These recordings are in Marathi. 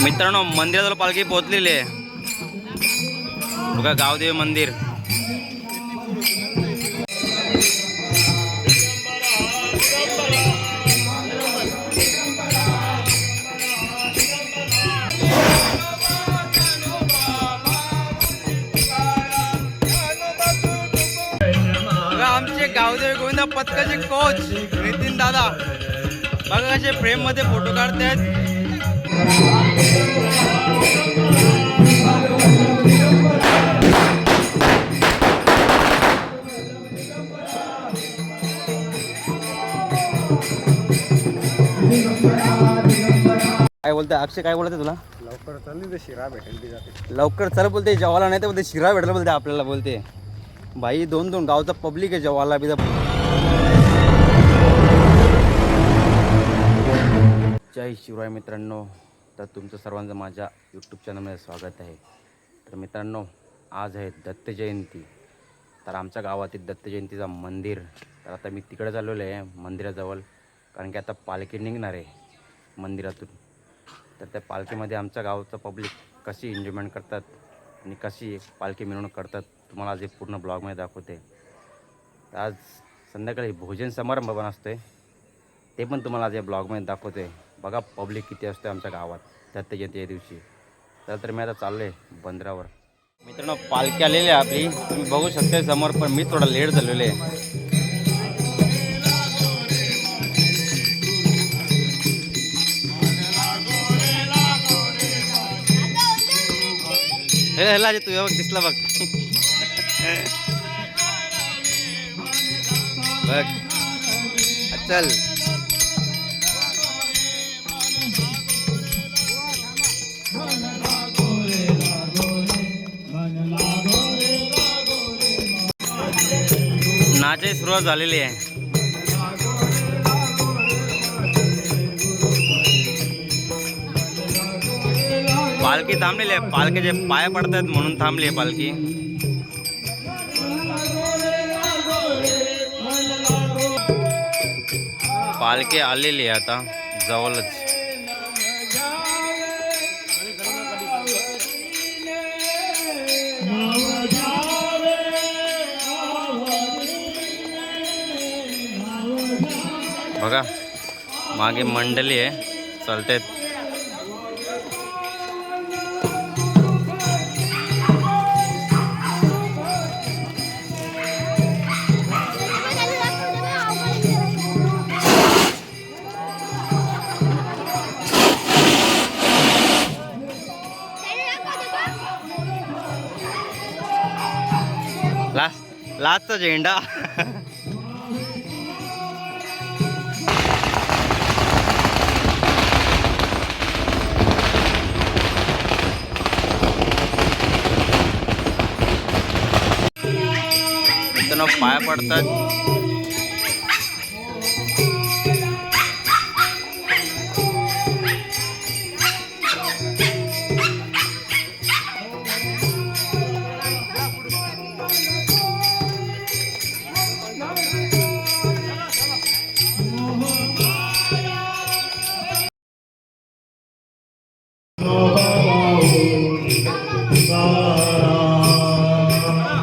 मित्रांनो मंदिराजवळ पालखी पोहोचलेली आहे बघा, गावदेवी मंदिर. बघा आमचे गावदेवी गोविंदा पथकाचे कोच नितीन दादा बघा कसे फ्रेम मध्ये फोटो काढतात. काय बोलते अक्षय, काय बोलते तुला? लवकर चालली तर शिरा भेटेल ती जाते. लवकर चल बोलते, जेवायला नाही तर बोलते शिरा भेटला बोलते आपल्याला. बोलते भाई दोन दोन गावचा पब्लिक आहे जेवायला बी. जय शिवराय मित्रांनो, तर तुमचं सर्वांचं माझ्या यूट्यूब चॅनलमध्ये स्वागत आहे. तर मित्रांनो आज आहे दत्त जयंती. तर आमच्या गावातील दत्त जयंतीचा मंदिर, तर आता मी तिकडे चाललेलो आहे मंदिराजवळ, कारण की आता पालखी निघणार आहे मंदिरातून. तर त्या पालखीमध्ये आमच्या गावचं पब्लिक कशी एन्जॉयमेंट करतात आणि कशी पालखी मिरवणूक करतात तुम्हाला आज एक पूर्ण ब्लॉगमध्ये दाखवते. तर आज संध्याकाळी भोजन समारंभ पण असतो आहे, ते पण तुम्हाला आज या ब्लॉगमध्ये दाखवते. बघा पब्लिक किती असते आमच्या गावात दत्त जयंती या दिवशी. तर मी आता चाललो आहे बंदरावर. मित्रांनो पालखी आलेली आहे आपली, तुम्ही बघू शकता समोर, पण मी थोडा लेट झालेलो आहे. हे ह्याला तू बघ दिसला बघ बघ चल. नाचाची सुरुवात झालेली आहे. पालखी थांबलेली आहे, पालखीचे पाय पडतात म्हणून थांबली आहे पालखी. पालखी आलेली आहे आता जवळच. बघा मागे मंडळी आहे चालते. लास्टचा झेंडा मित्रांनो पाया पडतात.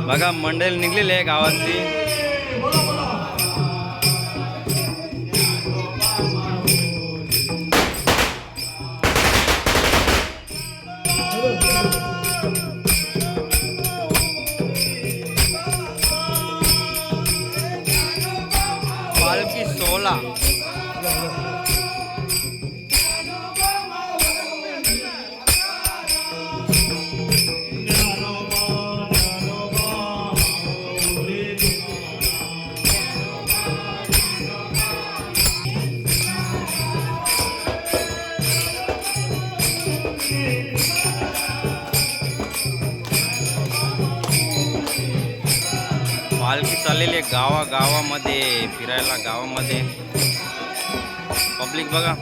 बघा मंडळी निघलेली आहे गावातली. पालखी 16 पालखी चाललेली आहे गावागावामध्ये फिरायला. गावामध्ये पब्लिक बघा.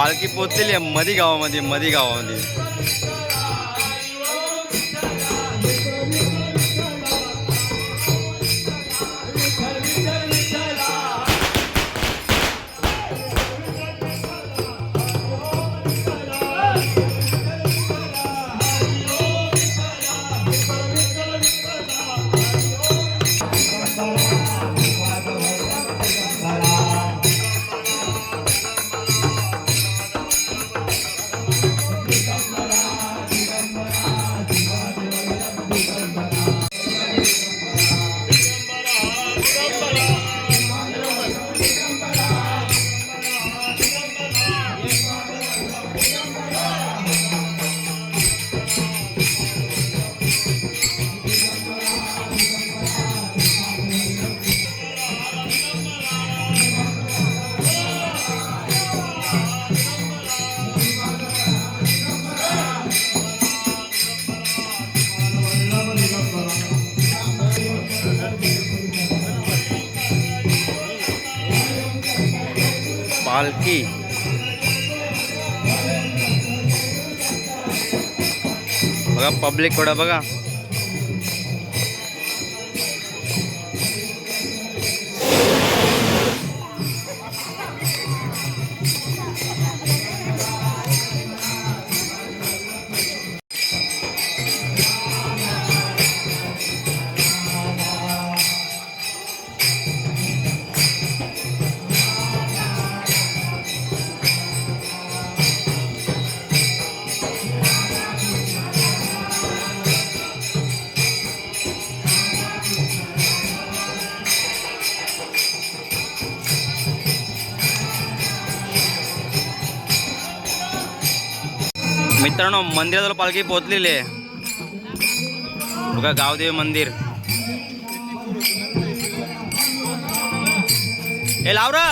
पालखी पोचलेली आहे मधी गावामध्ये. पालखी बघा, पब्लिक थोडं बघा. मित्रांनो, मंदिराजवळ पालखी पोहोचलेली आहे बघा. गावदेवी मंदिर. हे लावरा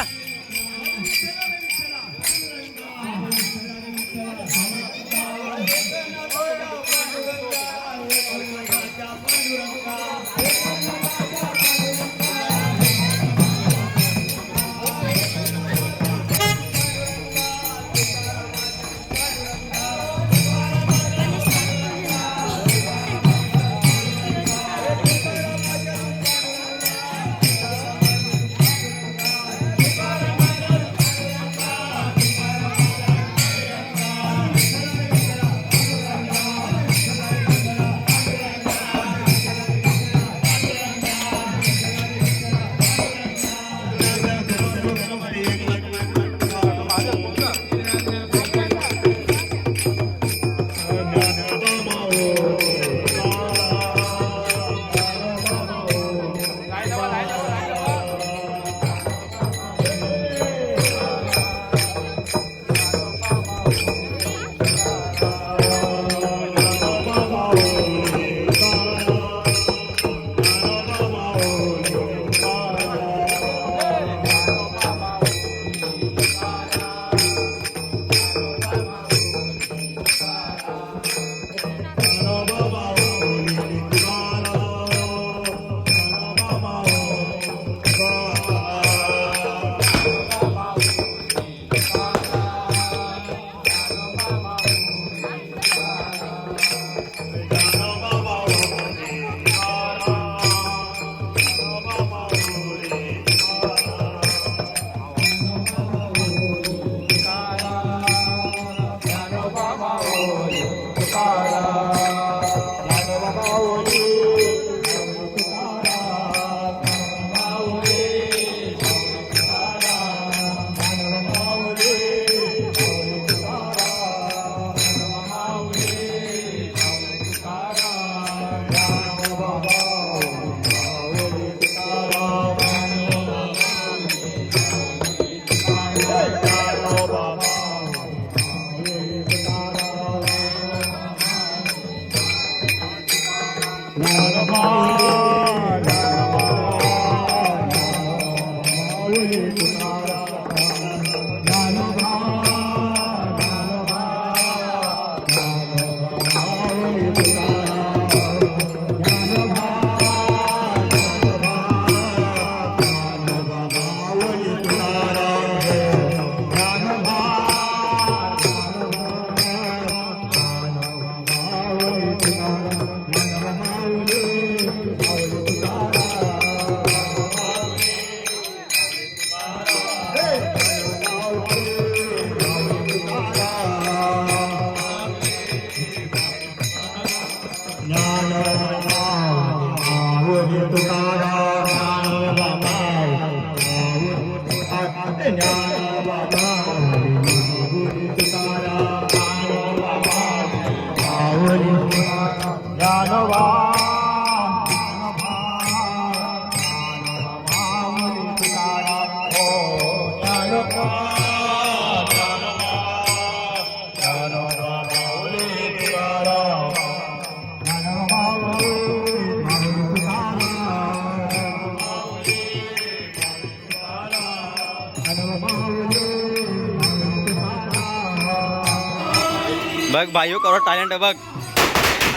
बघ भाईयो करो टॅलेंट आहे बघ.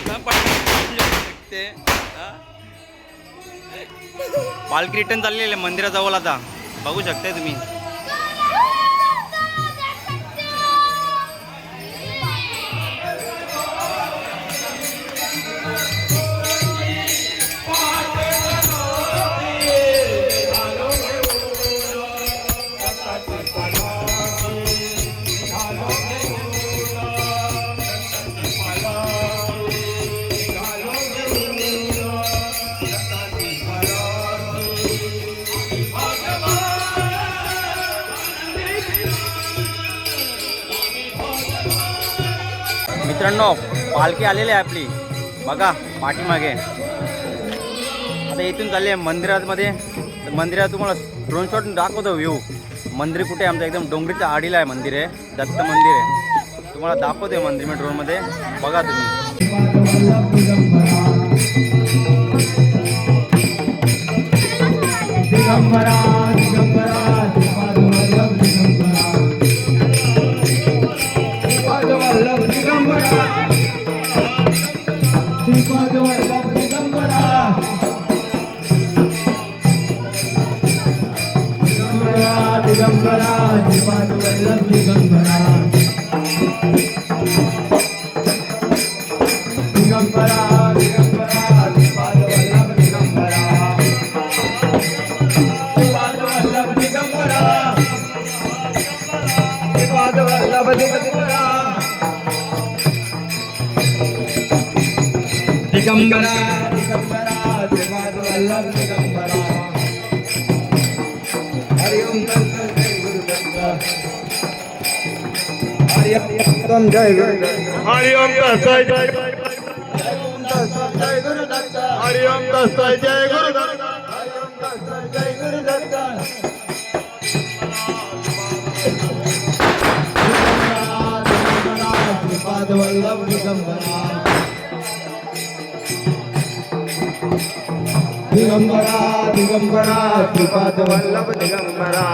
आता ते पालखी रिटर्न चाललेली आहे मंदिराजवळ आता बघू शकताय तुम्ही. मित्रांनो पालखी आलेली आहे आपली बघा पाठीमागे. आता इथून चालली आहे मंदिरामध्ये. तर मंदिरात तुम्हाला ड्रोन शॉट दाखवतो व्ह्यू. मंदिर कुठे आहे आमचं एकदम डोंगरीच्या आडीला आहे मंदिर आहे. दत्त मंदिर आहे. तुम्हाला दाखवते मंदिर मी ड्रोनमध्ये बघा तुम्ही. दिगंबरा दिगंबरा श्रीपाद वल्लभ दिगंबरा. हरि ओम तत्सत् जय गुरुदत्त. हरि ओम जय गुरुदत्त. हरि ओम तत्सत् जय जय गुरुदत्त. हरि ओम तत्सत् जय गुरुदत्त. हरि ओम तत्सत् जय गुरुदत्त. श्रीपाद वल्लभ दिगंबरा. दिगंबरा दिगंबरा श्रीपाद वल्लभ दिगंबरा.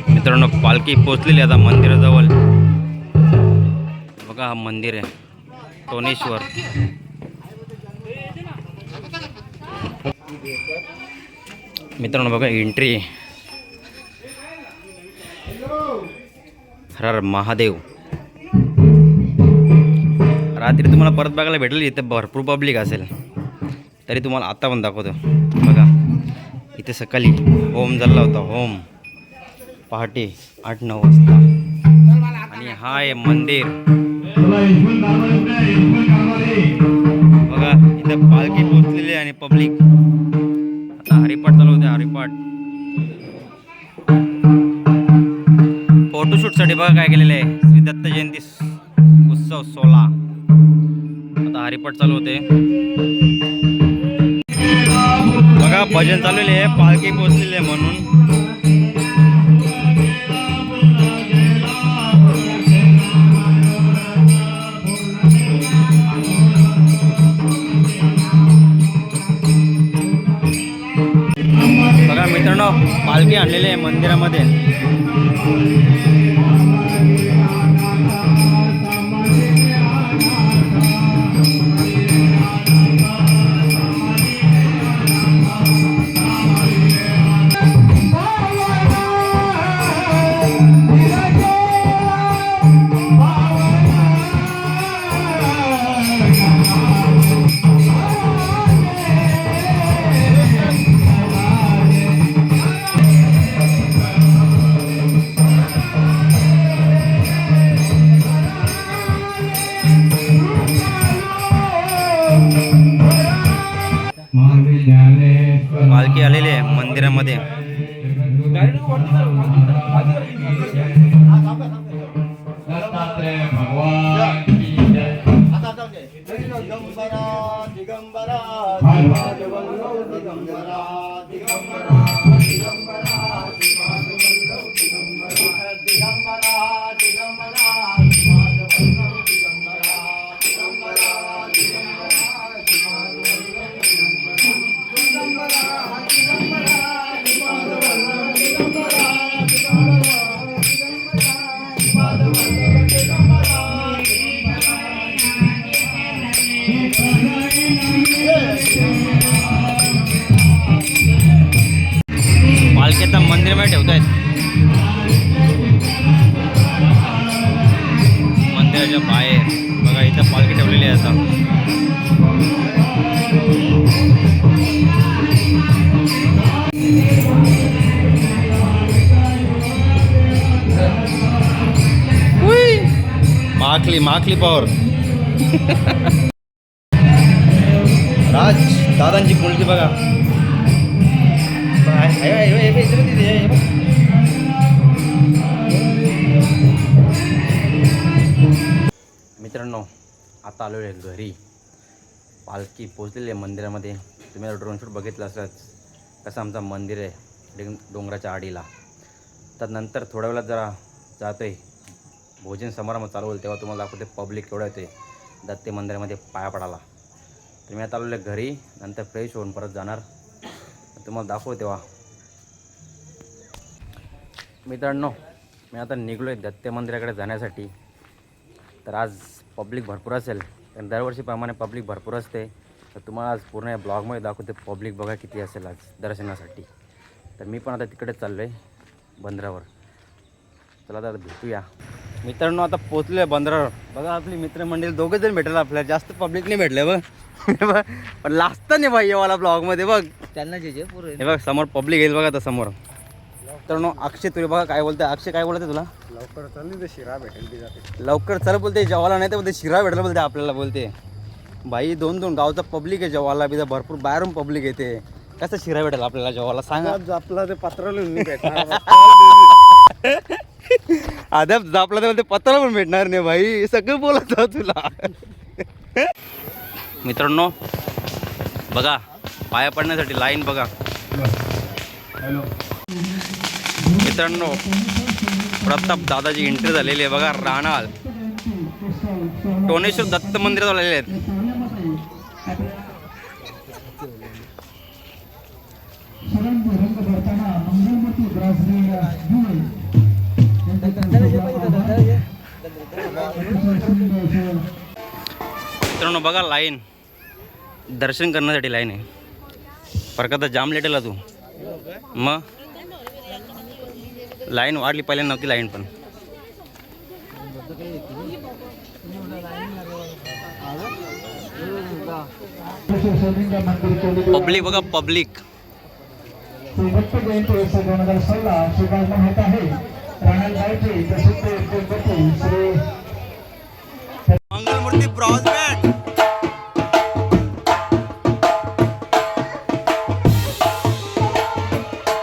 मित्रांनो पालखी पोचलेली आता मंदिराजवळ. बघा हा मंदिर आहे टोनेश्वर. मित्रांनो बघा एंट्री. हर हर महादेव. रात्री तुम्हाला परत बघायला भेटेल, इथे भरपूर पब्लिक असेल. तरी तुम्हाला आता पण दाखवतो. बघा इथे सकाळी होम झाला होता. होम पहाटे 8-9 वाजता. आणि हा आहे मंदिर. बघा इथं पालखी पोचलेली आहे आणि पब्लिक आता हरिपाठ चालू होते. हरिपाठ फोटोशूटसाठी बघा काय केलेलं आहे. श्री दत्त जयंती उत्सव 16. आता हरिपाठ चालू होते. बघा भजन चाललेले आहे. पालखी पोचलेली आहे म्हणून. बघा मित्रांनो पालखी आणलेली आहे मंदिरामध्ये. पालखी आलेली आहे मंदिरामध्ये. पालखी आता मंदिरामध्ये ठेवतायत. मंदिराच्या बाहेर बघा इथं पालखी ठेवलेली आहे आता. माखली पॉवर. राज दादांची मुलगी बघा. मित्रांनो आता आलो आहे घरी. पालखी पोचलेली आहे मंदिरामध्ये. तुम्ही ड्रोन शूट बघितलं असलंच कसं आमचं मंदिर आहे डोंगराच्या आडीला. तर नंतर थोड्या वेळात जरा जातोय भोजन समारंभ चालू होईल तेव्हा तुम्हाला दाखवते पब्लिक केवढं येते दत्त मंदिरामध्ये पाया पडायला. तर मी आता आलेलो घरी. नंतर फ्रेश होऊन परत जाणार. तुम्हाला दाखवू तेव्हा. मित्रांनो मी आता निघलो आहे दत्त मंदिराकडे जाण्यासाठी. तर आज पब्लिक भरपूर असेल कारण दरवर्षीप्रमाणे पब्लिक भरपूर असते. तर तुम्हाला आज पूर्ण या ब्लॉगमध्ये दाखवते पब्लिक बघा किती असेल आज दर्शनासाठी. तर मी पण आता तिकडेच चाललो आहे बंदरावर. चला आता भेटूया. मित्रांनो आता पोचलो आहे बंदरावर. बघा आपली मित्रमंडळी दोघं जण भेटलं आपल्याला. जास्त पब्लिक नाही भेटले बघ. पण लाजता नाही भाई येवाला ब्लॉगमध्ये बघ. त्यांना जे पुरे हे बघ समोर पब्लिक येईल बघा आता समोर. मित्रांनो अक्षय तुला बघा काय बोलते. अक्षय काय बोलते तुला. लवकर चालली तर शिरा भेटेल जाते. लवकर चल बोलते. जेवायला नाही तर बोलते शिरा भेटला बोलते आपल्याला बोलते. भाई 2-2 गावचा पब्लिक आहे जेवायला. बिजा भरपूर बाहेरून पब्लिक येते. कसं शिरा भेटेल आपल्याला जेवायला सांगा. आपला ते पत्र लिहून भेटणार. अद्याप जापला तर बोलते पत्राला पण भेटणार नाही भाई. सगळं बोलत तुला. मित्रांनो बघा पाया पडण्यासाठी लाईन बघा मित्रांनो. प्रताप दादाची एंट्री झालेली आहे बघा. राणाल टोनेश्वर दत्त मंदिरात आलेले आहेत. मित्रांनो बघा लाईन दर्शन करण्यासाठी लाईन आहे. परत जाम लेटेला तू मग लाईन वाढली. पहिल्यांदा नव्हती लाईन पण. पब्लिक बघा पब्लिक. मंगलमूर्ती ब्रॉडबँड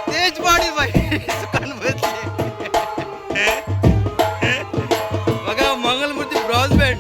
तेज बाडी बाई बघा मंगलमूर्ती ब्रॉडबँड.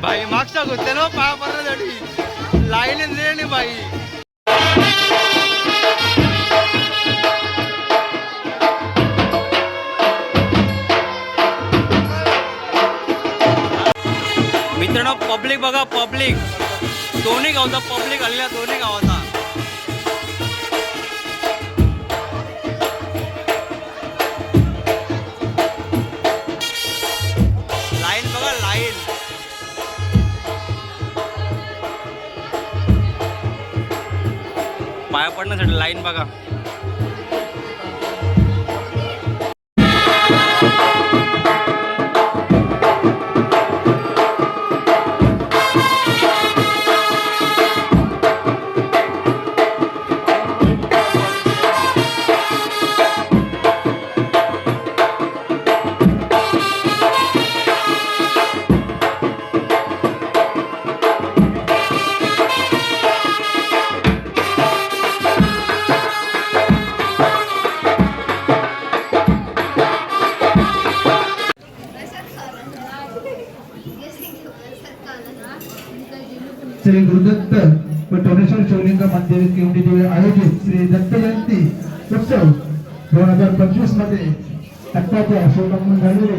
भाई मागच्या होते ना पाया पडण्यासाठी लाईन नाही बाई. मित्रांनो पब्लिक बघा पब्लिक. दोन्ही गावचा पब्लिक आलेला दोन्ही गावाचा. लाईन बघा लाईन. पाया पडण्यासाठी लाईन बघा. श्री गुरुदत्त व टोनेश्वर शिवलिंग मंदिर केवडी आयोजित श्री दत्त जयंती उत्सव 2025 मध्ये अत्याच्या शुभारंभ झालेले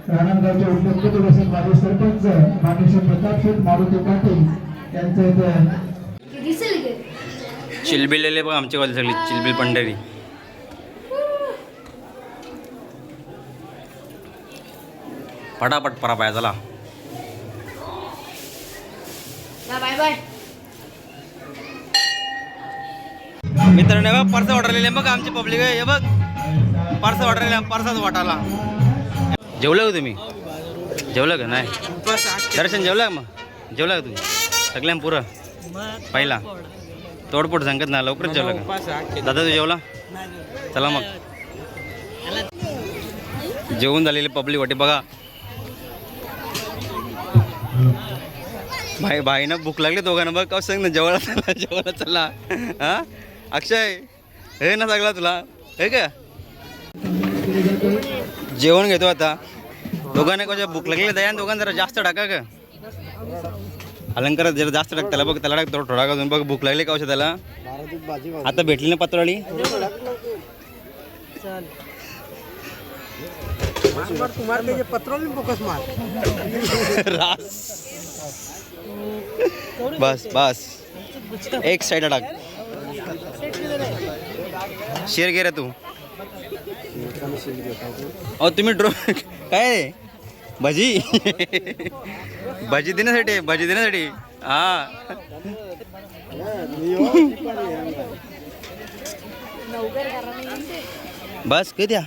राणांगावचे उपमुख्य माजी सरपंच मानेश्वर प्रताप शेठ मारुती पाटील यांचे चिलबिलेले बघ आमच्या कॉलेज सगळी चिलबिल पंढरी. फटाफट परा पाया झाला. Bye bye. मित्रांनो बघ पर्स वाटरलेले बघ आमची पब्लिक आहे. हे बघ पर्स वाटरलेल्या पर्साच वाटाला. जेवलं का तुम्ही? जेवलं का नाही? दर्शन जेवलं का? मग जेवलं का तुम्ही सगळ्यां पुरं पहिला तोडपोट सांगत ना लवकरच जेवलं का? दादा तू जेवला? चला मग जेवून झालेले पब्लिक वाटे बघा. भाईना भूक लागली दोघांना बघ. कसं सांग ना जेवायला चला जेवायला चला. हा अक्षय हे ना सगळा तुला हे का जेवण घेतो आता. दोघांना कशा भूक लागली दया दोघांना जरा जास्त टाका का अलंकारात जरा जास्त टाक त्याला बघ. त्याला टाक थोडा का बघ भूक लागली का त्याला. आता भेटली ना पातळी रास बस बस एक साइड टाक. शेर घे रे तू. तुम्ही काय भजी भजी देण्यासाठी हा बस किती द्या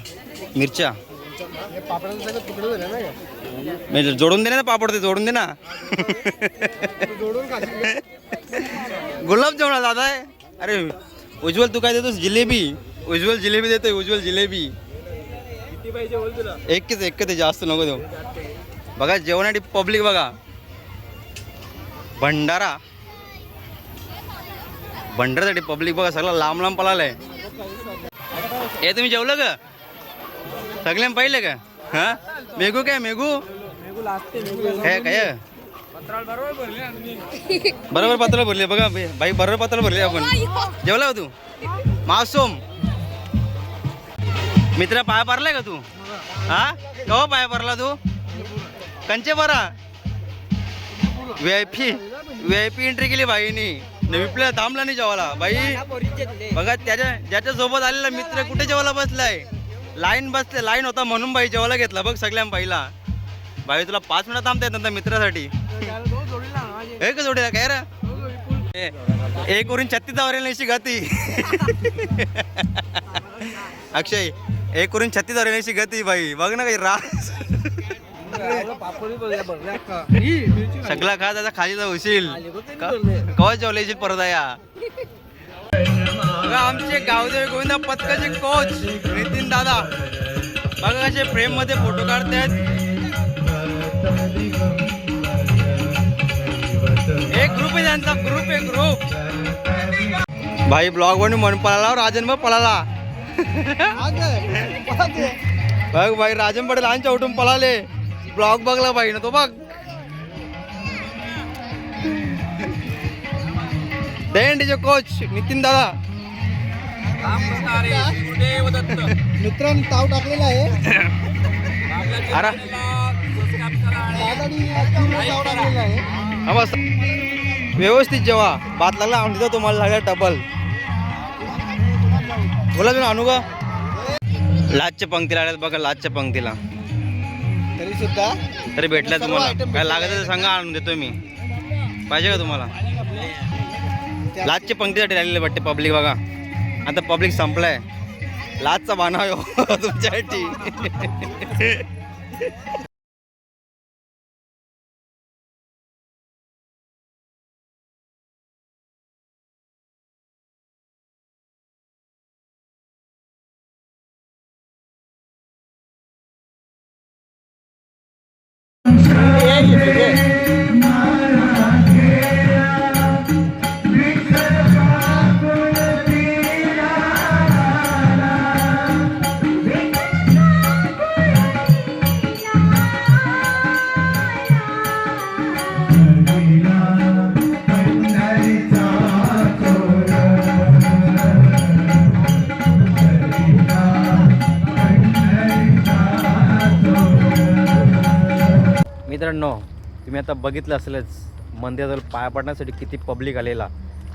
मिरच्या हे पापडाचे सगळे तुकडे झाले ना का? म्हणजे जोडून दे ना पापड ते जोडून दे ना तू जोडून खाशील का? गुलाबजामुन दादा आहे. अरे उज्ज्वल तू काय देतोस जिलेबी उज्ज्वल जिलेबी देतोय उज्ज्वल जिलेबी किती पाहिजे बोल तुला? एक ते जास्त नको देऊ. बघा जेवणासाठी पब्लिक बघा भंडारासाठी पब्लिक बघा सगळं लांब लांब पळालंय. हे तुम्ही जेवलं का सगळ्यांना पाहिलं का हा मेघू काय मेघू हे काय बरोबर पातळ भरले बघा बाई बरोबर पातळ भरले आपण जेवला का तू मासूम मित्र पाय पारलाय का तू हा कवा पाय पारला तू कंचे बरा व्हीआयपी एंट्री केली बाईनी विपल्या थांबला नाही जेवायला बाई बघा ज्याच्या सोबत आलेला मित्र कुठे जेवायला बसलाय लाईन होता म्हणून बाई जेवायला घेतला बघ सगळ्या बाईला बाई तुला 5 मिनिटं थांबता येत मित्रासाठी हे का जोडीला काय रे एक वरून 36 वरेल अशी गती अक्षय एक वरून 36 वरेल अशी गती बाई बघ ना काही रास सगळा खा त्याचा खाली जाऊशील कवा जेवला येशील परत या बघा आमचे गावदेव गोविंदा पथकाचे कोच नितीन दादा बघा कसे फ्रेम मध्ये फोटो काढतात. एक ग्रुप आहे त्यांचा ग्रुप भाई ब्लॉग बनून मन पळाला राजन बघ पळाला बघ भाई राजन पटेल आमच्या उठून पळाले ब्लॉग बघला भाई ना तो बघ देंडीचे कोच नितीन दादा मित्रांनी ताव टाकलेला आहे अरे ताव टाकलेला आहे हा बस व्यवस्थित जेव्हा भात लागला आणून देतो तुम्हाला लागला डबल बोला तुम्ही आणू का लाचच्या पंक्तीला आल्यात बघा लाचच्या पंक्तीला तरी भेटल्या तुम्हाला काय लागत तर सांगा आणून देतो मी पाहिजे का तुम्हाला लाचच्या पंक्तीसाठी राहिलेले वाटते पब्लिक बघा आता पब्लिक संपलाय लाचचा बाणा हो तुमच्यासाठी मित्रांनो तुम्ही आता बघितलं असेलच मंदिराजवळ पाया पडण्यासाठी किती पब्लिक आलेला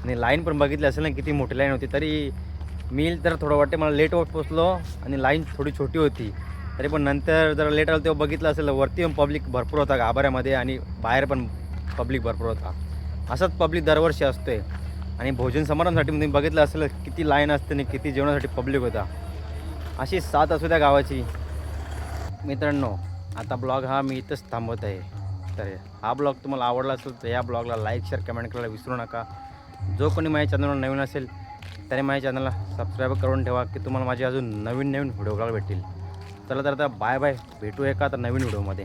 आणि लाईन पण बघितली असेल ना किती मोठी लाईन होती. तरी मी तर थोडं वाटते मला लेट पोचलो आणि लाईन थोडी छोटी होती तरी पण नंतर जरा लेट आलं तेव्हा बघितलं असेल वरती पण पब्लिक भरपूर होता गाभाऱ्यामध्ये आणि बाहेर पण पब्लिक भरपूर होता. असाच पब्लिक दरवर्षी असतोय आणि भोजन समारंभासाठी तुम्ही बघितलं असेल किती लाईन असते आणि किती जेवणासाठी पब्लिक होता. अशी साथ असू त्या गावाची. मित्रांनो आता ब्लॉग हा मी इथंच थांबवत आहे. तर हा ब्लॉग तुम्हाला आवडला असेल तर या ब्लॉगला लाईक शेअर कमेंट करायला विसरू नका. जो कोणी माझ्या चॅनलवर नवीन असेल त्याने माझ्या चॅनलला सबस्क्राईब करून ठेवा की तुम्हाला माझे अजून नवीन व्हिडिओ बघायला भेटतील. चला तर आता बाय बाय भेटू एका आता नवीन व्हिडिओमध्ये.